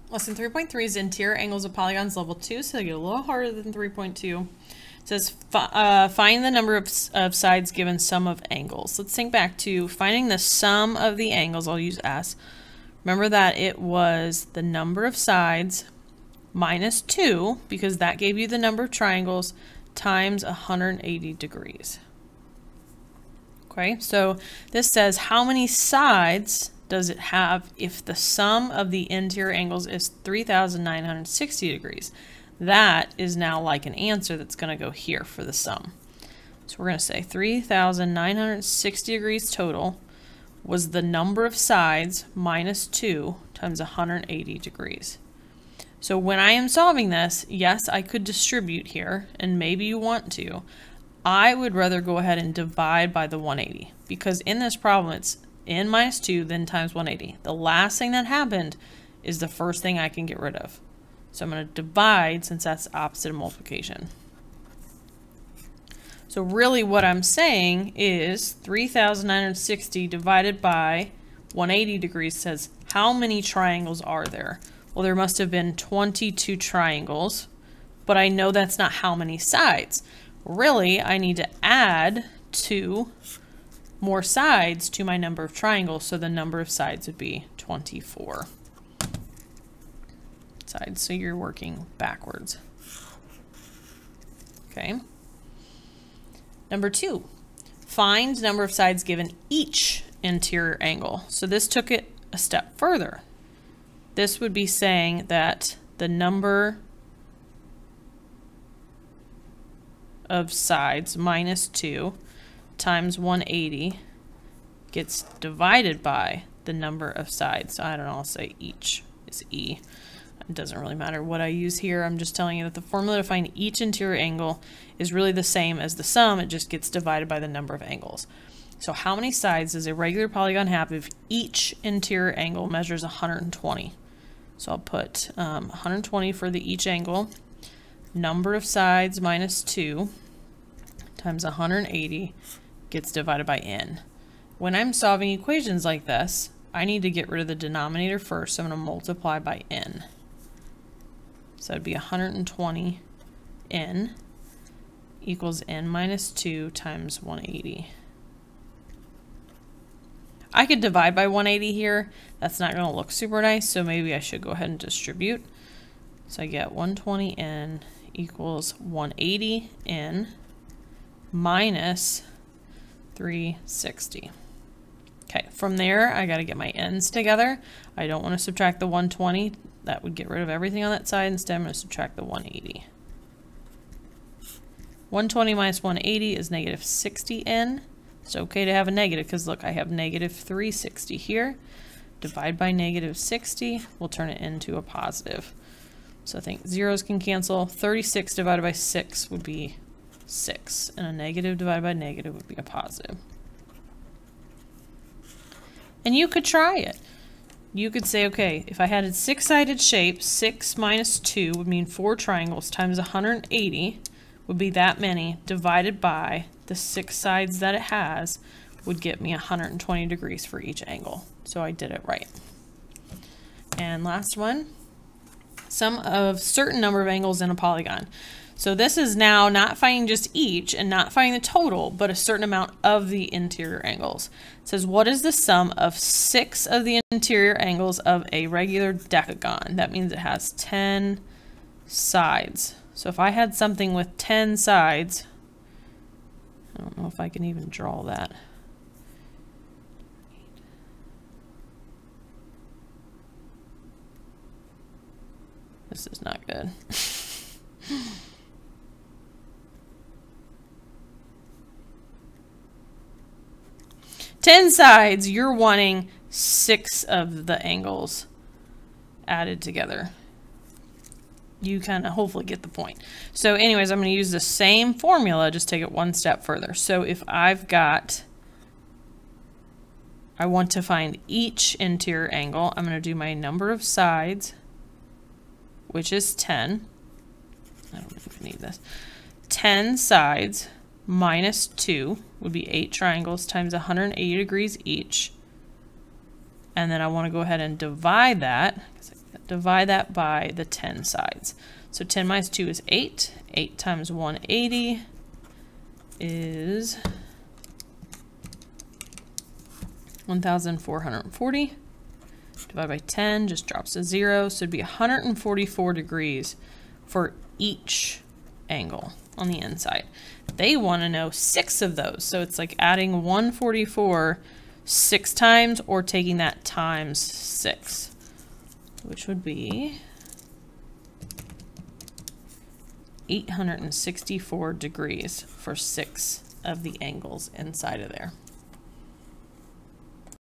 Lesson 3.3 is interior angles of polygons level 2, so they get a little harder than 3.2. It says find the number of sides given sum of angles. Let's think back to finding the sum of the angles. I'll use S. Remember that it was the number of sides minus 2, because that gave you the number of triangles, times 180 degrees. Okay, so this says how many sides does it have if the sum of the interior angles is 3,960 degrees? That is now like an answer that's going to go here for the sum. So we're going to say 3,960 degrees total was the number of sides minus 2 times 180 degrees. So when I am solving this, yes, I could distribute here, and maybe you want to. I would rather go ahead and divide by the 180, because in this problem it's n minus 2 then times 180. The last thing that happened is the first thing I can get rid of. So I'm going to divide, since that's the opposite of multiplication. So really what I'm saying is 3,960 divided by 180 degrees says how many triangles are there? Well, there must have been 22 triangles, but I know that's not how many sides. Really, I need to add 2 more sides to my number of triangles, so the number of sides would be 24 sides. So you're working backwards. Okay. Number 2, find number of sides given each interior angle. So this took it a step further. This would be saying that the number of sides minus 2 times 180 gets divided by the number of sides. So I don't know, I'll say each is E. It doesn't really matter what I use here. I'm just telling you that the formula to find each interior angle is really the same as the sum. It just gets divided by the number of angles. So how many sides does a regular polygon have if each interior angle measures 120? So I'll put 120 for the each angle. Number of sides minus 2 times 180 gets divided by n. When I'm solving equations like this, I need to get rid of the denominator first, so I'm going to multiply by n. So that'd be 120 n equals n minus 2 times 180. I could divide by 180 here. That's not going to look super nice, so maybe I should go ahead and distribute. So I get 120n equals 180n minus 360. Okay, from there I got to get my n's together. I don't want to subtract the 120. That would get rid of everything on that side. Instead, I'm going to subtract the 180. 120 minus 180 is negative 60n. It's okay to have a negative because look, I have negative 360 here. Divide by negative 60, we'll turn it into a positive. So I think zeros can cancel. 36 divided by 6 would be 6, and a negative divided by negative would be a positive. And you could try it. You could say, okay, if I had a 6-sided shape, 6 minus 2 would mean 4 triangles times 180 would be that many, divided by the 6 sides that it has would get me 120 degrees for each angle. So I did it right. And last one, sum of certain number of angles in a polygon. So this is now not finding just each and not finding the total, but a certain amount of the interior angles. It says, what is the sum of 6 of the interior angles of a regular decagon? That means it has 10 sides. So if I had something with 10 sides, I don't know if I can even draw that. This is not good. 10 sides, you're wanting 6 of the angles added together. You kind of hopefully get the point. So anyways, I'm going to use the same formula, just take it one step further. So if I've got, I want to find each interior angle, I'm going to do my number of sides, which is 10. I don't think we need this. 10 sides minus 2 would be 8 triangles times 180 degrees each. And then I want to go ahead and divide that, because I got divide that by the 10 sides. So 10 minus 2 is 8. 8 times 180 is 1,440. Divide by 10, just drops to 0. So it'd be 144 degrees for each angle on the inside. They want to know 6 of those. So it's like adding 144 6 times or taking that times 6, which would be 864 degrees for 6 of the angles inside of there.